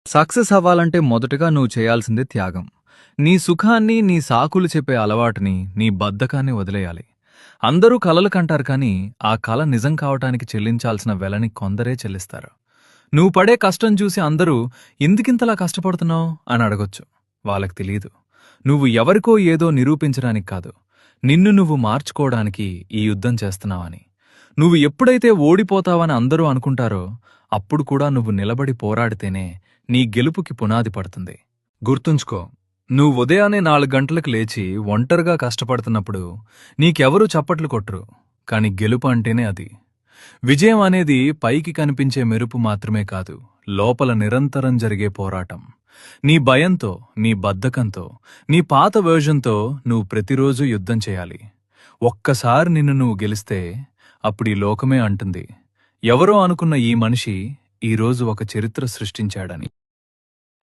Success అవ్వాలంటే మొదటగా నువ్వు చేయాల్సింది త్యాగం. నీ సుఖాన్ని, నీ సాకులు చెప్పే అలవాటుని, నీ బద్ధకాన్ని వదిలేయాలి. అందరూ కలలు కంటారు కానీ, ఆ కల నిజం కావటానికి చెల్లించాల్సిన వెలని కొందరే చెల్లిస్తారు. నువ్వు పడే కష్టం చూసి అందరూ ఎందుకింతలా కష్టపడుతున్నావు అని అడగొచ్చు. వాళ్ళకి తెలీదు. నువ్వు ఎవరికో ఏదో నిరూపించడానికి కాదు, నిన్ను నువ్వు మార్చుకోవడానికి ఈ యుద్ధం చేస్తున్నావని. నువ్వు ఎప్పుడైతే ఓడిపోతావని అందరూ అనుకుంటారో అప్పుడు కూడా నువ్వు నిలబడి పోరాడితేనే నీ గెలుపుకి పునాది పడుతుంది. గుర్తుంచుకో, నువ్వు ఉదయాన్నే 4 గంటలకు లేచి ఒంటరిగా కష్టపడుతున్నప్పుడు నీకెవరూ చప్పట్లు కొట్టరు. కాని గెలుపు అంటేనే అది. విజయం అనేది పైకి కనిపించే మెరుపు మాత్రమే కాదు, లోపల నిరంతరం జరిగే పోరాటం. నీ భయంతో, నీ బద్ధకంతో, నీ పాత వెర్షన్తో నువ్వు ప్రతిరోజూ యుద్ధం చేయాలి. ఒక్కసారి నిన్ను నువ్వు గెలిస్తే అప్పుడీ లోకమే అంటుంది, ఎవరో అనుకున్న ఈ మనిషి ఈరోజు ఒక చరిత్ర సృష్టించాడని.